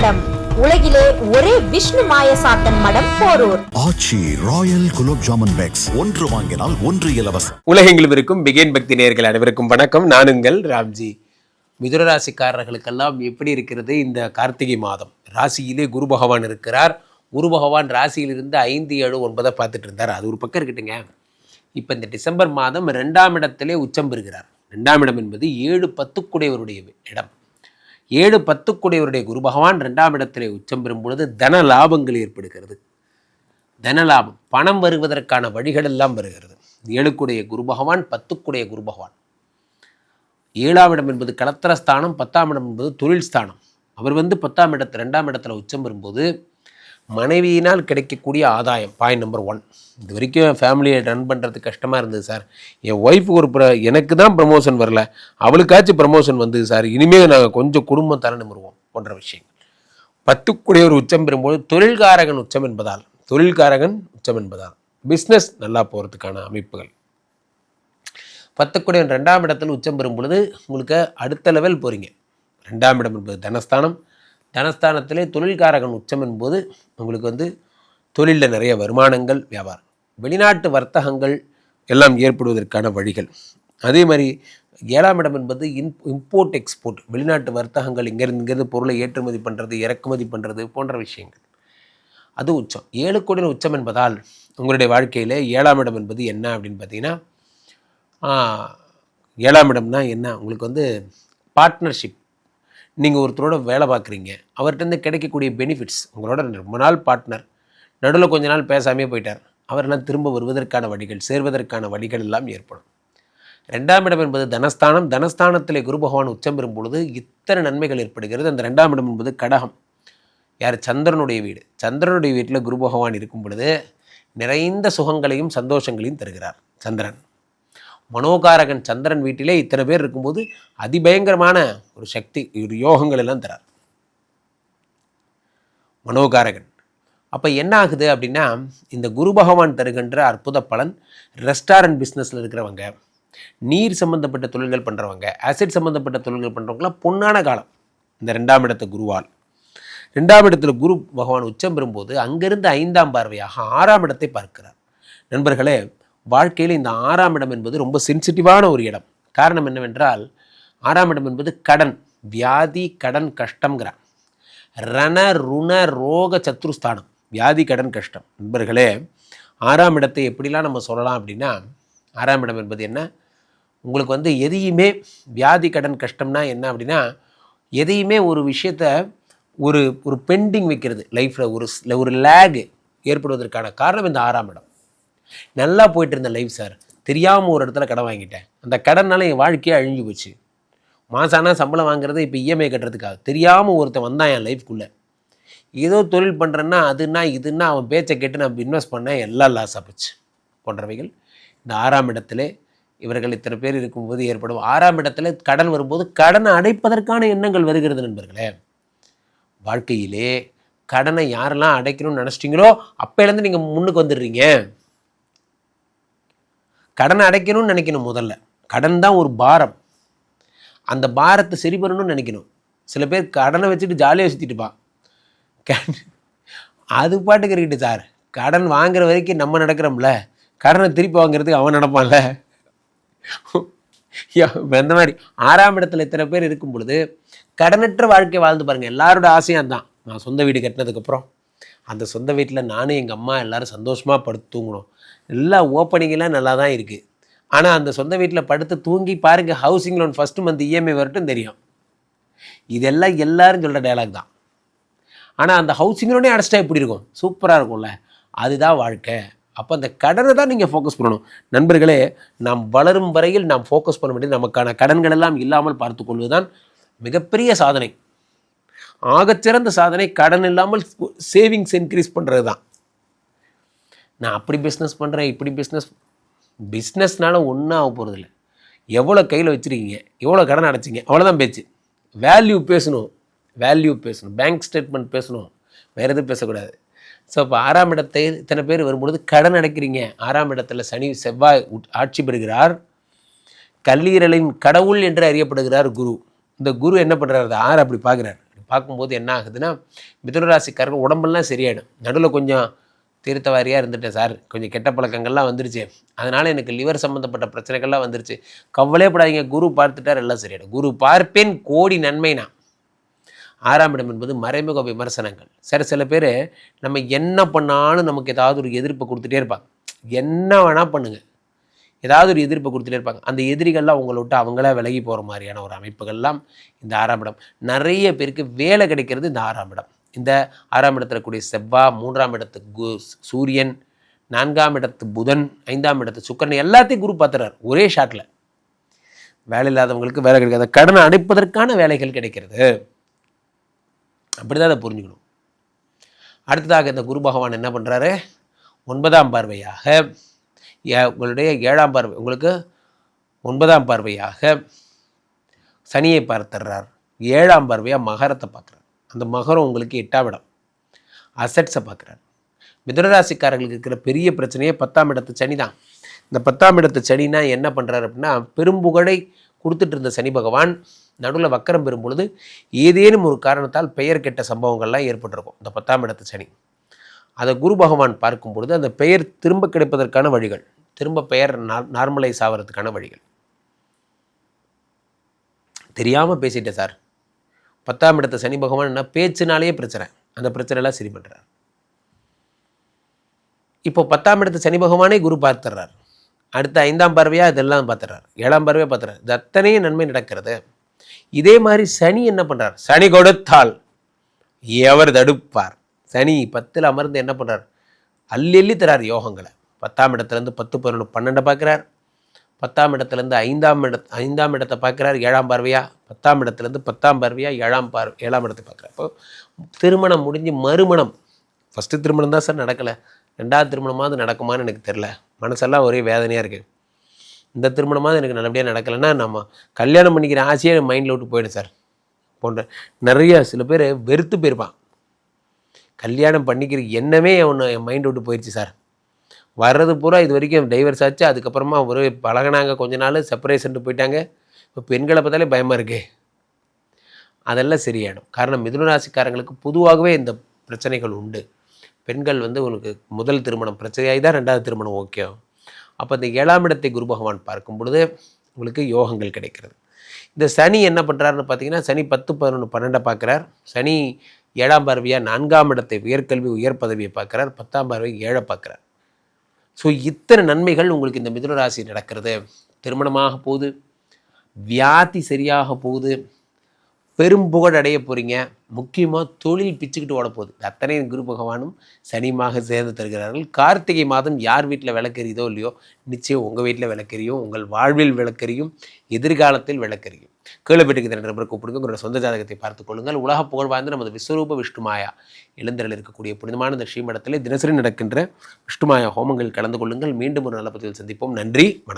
மடம், உலகிலே ஒரே விஷ்ணு மாயசாத்தன் மடம், போரூர். ஆச்சி ராயல் குலோப் ஜாமுன் பேக்ஸ், ஒன்று வாங்கினால் ஒன்று இலவசம். உலகெங்கிலும் இருக்கும் பிகேன் பக்தி நேயர்கள் அனைவருக்கும் வணக்கம். நான் உங்கள் ராம்ஜி. மிதுன ராசிக்காரர்களுக்கெல்லாம் எப்படி இருக்கிறது இந்த கார்த்திகை மாதம்? ராசியிலே குரு பகவான் இருக்கிறார். குரு பகவான் ராசியிலிருந்து 5, 7, 9 பார்த்துட்டு இருந்தார். அது ஒரு பக்கம் இருக்கட்டுங்க. இப்போ இந்த டிசம்பர் மாதம் 2ஆம் இடத்திலே உச்சம் பெறுகிறார். 2ஆம் இடம் என்பது 7, 10 இடம். 7, 10 குரு பகவான் 2ஆம் இடத்திலே உச்சம் பெறும் பொழுது தன லாபங்கள் ஏற்படுகிறது. தன லாபம், பணம் வருவதற்கான வழிகள் எல்லாம் வருகிறது. 7 குரு பகவான், 10 குரு பகவான். 7ஆம் இடம் என்பது களத்திரஸ்தானம், 10ஆம் இடம் என்பது தொழில் ஸ்தானம். அவர் 10ஆம் இடத்துல 2ஆம் இடத்துல உச்சம் பெறும்போது மனைவியினால் கிடைக்கக்கூடிய ஆதாயம், பாயிண்ட் நம்பர் 1. இது வரைக்கும் ஃபேமிலியை ரன் பண்ணுறது கஷ்டமாக இருந்தது சார். என் ஒய்ஃபுக்கு எனக்கு தான் ப்ரமோஷன் வரல, அவளுக்காச்சும் ப்ரமோஷன் வந்தது சார், இனிமேல் நாங்கள் கொஞ்சம் குடும்பம் தர நிமிருவோம் போன்ற விஷயங்கள். 10 உச்சம் பெறும்போது தொழில்காரகன் உச்சம் என்பதால் பிஸ்னஸ் நல்லா போகிறதுக்கான அமைப்புகள். 10 2ஆம் இடத்தில் உச்சம் பெறும் பொழுது உங்களுக்கு அடுத்த லெவல் போகிறீங்க. 2ஆம் இடம் என்பது தனஸ்தானம். தனஸ்தானத்திலே தொழில்காரகன் உச்சம் என்பது உங்களுக்கு தொழிலில் நிறைய வருமானங்கள், வியாபாரம், வெளிநாட்டு வர்த்தகங்கள் எல்லாம் ஏற்படுவதற்கான வழிகள். அதே மாதிரி 7ஆம் இடம் என்பது இம்போர்ட் எக்ஸ்போர்ட், வெளிநாட்டு வர்த்தகங்கள், இங்கேருந்து பொருளை ஏற்றுமதி பண்ணுறது, இறக்குமதி பண்ணுறது போன்ற விஷயங்கள். அது உச்சம். 7 உச்சம் என்பதால் உங்களுடைய வாழ்க்கையில் 7ஆம் இடம் என்பது என்ன அப்படின்னு பார்த்தீங்கன்னா, 7ஆம் இடம்னா என்ன, உங்களுக்கு பார்ட்னர்ஷிப். நீங்கள் ஒருத்தரோட வேலை பார்க்குறீங்க, அவர்கிட்ட கிடைக்கக்கூடிய பெனிஃபிட்ஸ். உங்களோட ரொம்ப நாள் பார்ட்னர், நடுவில் கொஞ்ச நாள் பேசாமே போயிட்டார், அவரெல்லாம் திரும்ப வருவதற்கான வழிகள், சேர்வதற்கான வழிகள் எல்லாம் ஏற்படும். 2ஆம் இடம் என்பது தனஸ்தானம். தனஸ்தானத்திலே குரு பகவான் உச்சம் பெறும் பொழுது இத்தனை நன்மைகள் ஏற்படுகிறது. அந்த 2ஆம் இடம் என்பது கடகம். யார்? சந்திரனுடைய வீடு. சந்திரனுடைய வீட்டில் குரு பகவான் இருக்கும் பொழுது நிறைந்த சுகங்களையும் சந்தோஷங்களையும் தருகிறார். சந்திரன் மனோகாரகன். சந்திரன் வீட்டிலே இத்தனை பேர் இருக்கும்போது அதிபயங்கரமான ஒரு சக்தி, ஒரு யோகங்கள் எல்லாம் தரார் மனோகாரகன். அப்போ என்ன ஆகுது அப்படின்னா, இந்த குரு பகவான் தருகின்ற அற்புத பலன், ரெஸ்டாரண்ட் பிஸ்னஸில் இருக்கிறவங்க, நீர் சம்மந்தப்பட்ட தொழில்கள் பண்ணுறவங்க, ஆசிட் சம்மந்தப்பட்ட தொழில்கள் பண்ணுறவங்களாம் பொன்னான காலம் இந்த 2ஆம் இடத்து குருவால். 2ஆம் இடத்துல குரு பகவான் உச்சம் பெறும்போது அங்கிருந்து 5ஆம் பார்வையாக 6ஆம் இடத்தை பார்க்கிறார். நண்பர்களே, வாழ்க்கையில் இந்த 6ஆம் இடம் என்பது ரொம்ப சென்சிட்டிவான ஒரு இடம். காரணம் என்னவென்றால், 6ஆம் இடம் என்பது கடன், வியாதி, கடன், கஷ்டம்ங்கிறார். ரண ருண ரோக சத்ருஸ்தானம், வியாதி, கடன், கஷ்டம். நண்பர்களே, 6ஆம் இடத்தை எப்படிலாம் நம்ம சொல்லலாம் அப்படின்னா, 6ஆம் இடம் என்பது என்ன, உங்களுக்கு எதையுமே வியாதி, கடன், கஷ்டம்னா என்ன அப்படின்னா, எதையுமே ஒரு விஷயத்த ஒரு பெண்டிங் வைக்கிறது லைஃப்பில், ஒரு லேக் ஏற்படுவதற்கான காரணம் இந்த 6ஆம் இடம். நல்லா போயிட்டு இருந்த லைஃப் சார், தெரியாமல் ஒரு இடத்துல கடன் வாங்கிட்டேன், அந்த கடனால என் வாழ்க்கையே அழிஞ்சு போச்சு. மாசானா சம்பளம் வாங்குறது இப்போ இஎம்ஐ கட்டுறதுக்காக தெரியாமல் ஒருத்தன் வந்தான் என் லைஃப்குள்ளே. ஏதோ தொழில் பண்ணுறேன்னா அதுன்னா இதுன்னா அவன் பேச்சை கேட்டு நான் இன்வெஸ்ட் பண்ணேன், எல்லாம் லாஸ் ஆகிச்சு போன்றவைகள் இந்த 6ஆம் இடத்துல இவர்கள் இத்தனை பேர் இருக்கும்போது ஏற்படும். 6ஆம் இடத்துல கடன் வரும்போது கடனை அடைப்பதற்கான எண்ணங்கள் வருகிறது. நண்பர்களே, வாழ்க்கையிலே கடனை யாரெல்லாம் அடைக்கணும்னு நினச்சிட்டிங்களோ அப்போலேருந்து நீங்கள் முன்னுக்கு வந்துடுறீங்க. கடனை அடைக்கணும்னு நினைக்கணும். முதல்ல கடன் தான் ஒரு பாரம், அந்த பாரத்தை சரி பண்ணணும்னு நினைக்கணும். சில பேர் கடனை வச்சுட்டு ஜாலியாக சுற்றிட்டுப்பான், அது பாட்டுக்கு இருக்கட்டு சார். கடன் வாங்குற வரைக்கும் நம்ம நடக்கிறோம்ல, கடனை திருப்பி வாங்குறதுக்கு அவன் நடப்பான்ல. அந்த மாதிரி 6ஆம் இடத்துல இத்தனை பேர் இருக்கும் பொழுது கடனற்ற வாழ்க்கை வாழ்ந்து பாருங்கள். எல்லாரோட ஆசையும் அதுதான். நான் சொந்த வீடு கட்டினதுக்கப்புறம் அந்த சொந்த வீட்டில் நானும் எங்கள் அம்மா எல்லோரும் சந்தோஷமாக படுத்து தூங்கணும். எல்லா ஓப்பனிங்கெல்லாம் நல்லா தான் இருக்குது. ஆனால் அந்த சொந்த வீட்டில் படுத்து தூங்கி பாருங்கள், housing loan first month EMI வரட்டும் தெரியும். இதெல்லாம் எல்லாரும் சொல்கிற டைலாக் தான். ஆனால் அந்த ஹவுசிங் லோனே அடைச்சிட்டா எப்படி இருக்கும்? சூப்பராக இருக்கும்ல. அதுதான் வாழ்க்கை. அப்போ அந்த கடனை தான் நீங்கள் ஃபோக்கஸ் பண்ணணும். நண்பர்களே, நாம் வளரும் வரையில் நாம் ஃபோக்கஸ் பண்ண வேண்டியது நமக்கான கடன்கள் எல்லாம் இல்லாமல் பார்த்து கொள்வதுதான் மிகப்பெரிய சாதனை. ஆகச்சிறந்த சாதனை கடன் இல்லாமல் சேவிங்ஸ் இன்க்ரீஸ் பண்ணுறது தான். நான் அப்படி பிஸ்னஸ் பண்ணுறேன், இப்படி பிஸ்னஸ்னால ஒன்றும் ஆக போகிறதில்ல. எவ்வளோ கையில் வச்சுருக்கீங்க, எவ்வளோ கடன் அடைச்சிங்க, அவ்வளோதான் பேச்சு. வேல்யூ பேசணும், பேங்க் ஸ்டேட்மெண்ட் பேசணும், வேறு எதுவும் பேசக்கூடாது. ஸோ இப்போ 6ஆம் இடத்தை இத்தனை பேர் வரும்பொழுது கடன் அடைக்கிறீங்க. 6ஆம் இடத்துல சனி செவ்வாய் ஆட்சி பெறுகிறார். கல்லீரலின் கடவுள் என்று அறியப்படுகிறார் குரு. இந்த குரு என்ன பண்ணுறாரு? 6 அப்படி பார்க்கும்போது என்ன ஆகுதுன்னா மிதுன ராசிக்காரர்கள் உடம்பெல்லாம் சரியாயிடும். நடுவில் கொஞ்சம் தீர்த்தவாரியாக இருந்துட்டேன் சார், கொஞ்சம் கெட்ட பழக்கங்கள்லாம் வந்துருச்சு, அதனால் எனக்கு லிவர் சம்மந்தப்பட்ட பிரச்சனைகள்லாம் வந்துருச்சு, கவலைப்படாதீங்க, குரு பார்த்துட்டார், எல்லாம் சரியாயிடும். குரு பார்ப்பேன் கோடி நன்மைனா. 6ஆம் இடம் என்பது மறைமுக விமர்சனங்கள். சில பேர் நம்ம என்ன பண்ணாலும் நமக்கு ஏதாவது ஒரு எதிர்ப்பை கொடுத்துட்டே இருப்பாங்க. என்ன வேணால் பண்ணுங்கள், ஏதாவது ஒரு எதிர்ப்பை கொடுத்துட்டே இருப்பாங்க. அந்த எதிரிகள்லாம் உங்களை விட்டு அவங்களா விலகி போகிற மாதிரியான ஒரு அமைப்புகள்லாம் இந்த 6ஆம் இடம். நிறைய பேருக்கு வேலை கிடைக்கிறது இந்த 6ஆம் இடம். இந்த 6ஆம் இடத்துல கூடிய செவ்வாய், 3ஆம் இடத்துக்கு சூரியன், 4ஆம் இடத்து புதன், 5ஆம் இடத்து சுக்கிரன் எல்லாத்தையும் குரு பார்த்துறாரு ஒரே ஷாட்டில். வேலை இல்லாதவங்களுக்கு வேலை கிடைக்காது, கடனை அடைப்பதற்கான வேலைகள் கிடைக்கிறது. அப்படிதான் அதை புரிஞ்சுக்கணும். அடுத்ததாக இந்த குரு பகவான் என்ன பண்ணுறாரு, 9ஆம் பார்வையாக உங்களுடைய 7ஆம் பார்வை, உங்களுக்கு 9ஆம் பார்வையாக சனியை பார்த்துடுறார். 7ஆம் பார்வையாக மகரத்தை பார்க்குறார். அந்த மகரம் உங்களுக்கு 8ஆம் இடம், அசட்ஸை பார்க்குறார். மிதுனராசிக்காரர்களுக்கு இருக்கிற பெரிய பிரச்சனையே 10ஆம் இடத்து சனி தான். இந்த 10ஆம் இடத்து சனினா என்ன பண்ணுறாரு அப்படின்னா, பெரும்புகழை கொடுத்துட்டு இருந்த சனி பகவான் நடுவில் வக்கரம் பெறும் பொழுது ஏதேனும் ஒரு காரணத்தால் பெயர் கெட்ட சம்பவங்கள்லாம் ஏற்பட்டிருக்கும் இந்த 10ஆம் இடத்து சனி. அதை குரு பகவான் பார்க்கும் பொழுது அந்த பெயர் திரும்ப கிடைப்பதற்கான வழிகள், திரும்ப பெயர் நார்மலைஸ் ஆகிறதுக்கான வழிகள். தெரியாமல் பேசிட்டேன் சார், 10ஆம் இடத்து சனி பகவான் என்ன பேச்சுனாலேயே பிரச்சனை, அந்த பிரச்சனைலாம் சரி பண்ணுறார். இப்போ 10ஆம் இடத்து சனி பகவானே குரு பார்த்துடுறார். அடுத்த 5ஆம் பார்வையாக இதெல்லாம் பார்த்துறார், 7ஆம் பார்வையாக பார்த்துறார். இது அத்தனையும் நன்மை நடக்கிறது. இதே மாதிரி சனி என்ன பண்ணுறார், சனி கொடுத்தால் எவர் தடுப்பார். சனி 10ல் அமர்ந்து என்ன பண்ணுறார், அள்ளி தரார் யோகங்களை. 10ஆம் இடத்துலேருந்து 10, 11, 12 பார்க்குறார். 10ஆம் இடத்துலேருந்து 5ஆம் இடத்தை பார்க்குறார் 7ஆம் பார்வையாக. 10ஆம் இடத்துலேருந்து 10ஆம் பார்வையாக 7ஆம் இடத்தை பார்க்குறார். அப்போ திருமணம் முடிஞ்சு மறுமணம், ஃபஸ்ட்டு திருமணம் தான் சார் நடக்கலை, 2வது திருமணமாவது நடக்குமான்னு எனக்கு தெரில, மனசெல்லாம் ஒரே வேதனையாக இருக்குது. இந்த திருமணமாவது எனக்கு நல்லபடியாக நடக்கலைன்னா நம்ம கல்யாணம் பண்ணிக்கிற ஆசையே மைண்டில் விட்டு போயிடும் சார் போன்ற நிறைய சில பேர் வெறுத்து போயிருப்பான். கல்யாணம் பண்ணிக்கிற எண்ணமே என் மைண்ட் விட்டு போயிடுச்சு சார், வர்றது பூரா இது வரைக்கும் டைவர்ஸ் ஆச்சு, அதுக்கப்புறமா ஒரு பழகினாங்க, கொஞ்ச நாள் செப்பரேஷன் போயிட்டாங்க, இப்போ பெண்களை பார்த்தாலே பயமாக இருக்கு. அதெல்லாம் சரியாயிடும். காரணம் மிதுனராசிக்காரங்களுக்கு பொதுவாகவே இந்த பிரச்சனைகள் உண்டு. பெண்கள் உங்களுக்கு முதல் திருமணம் பிரச்சனையாகி தான் 2வது திருமணம் ஓகே. அப்போ இந்த 7ஆம் இடத்தை குரு பகவான் பார்க்கும் பொழுது உங்களுக்கு யோகங்கள் கிடைக்கிறது. இந்த சனி என்ன பண்ணுறாருன்னு பார்த்தீங்கன்னா, சனி 10, 11, 12 பார்க்குறார். சனி 7ஆம் பார்வையாக 4ஆம் இடத்தை உயர்கல்வி உயர் பதவியை பார்க்குறார். 10ஆம் பார்வை 7 பார்க்குறார். ஸோ இத்தனை நன்மைகள் உங்களுக்கு இந்த மிதுன ராசி நடக்கிறது. திருமணமாக போகுது, வியாதி சரியாக போகுது, பெரும்புகழ் அடைய போகிறீங்க, முக்கியமாக தொழில் பிச்சுக்கிட்டு ஓட போகுது. அத்தனை குரு பகவானும் சனியுமாக சேர்ந்து தருகிறார்கள். கார்த்திகை மாதம் யார் வீட்டில் விளக்கெறியதோ இல்லையோ, நிச்சயம் உங்கள் வீட்டில் விளக்கெறியும், உங்கள் வாழ்வில் விளக்கெறியும், எதிர்காலத்தில் விளக்கெறியும். கீழே பெற்றுக்கு 2 நபர் கூப்பிடுங்க. உங்களோட சொந்த ஜாதகத்தை பார்த்துக் கொள்ளுங்கள். உலக புகழ் வாய்ந்த நமது விஸ்வரூப விஷ்ணுமாயா எழுந்தரில் இருக்கக்கூடிய புனிதமான இந்த ஸ்ரீமடத்திலே தினசரி நடக்கின்ற விஷ்ணுமாயா ஹோமங்கள் கலந்து கொள்ளுங்கள். மீண்டும் ஒரு நல்ல பதிவில் சந்திப்போம். நன்றி, வணக்கம்.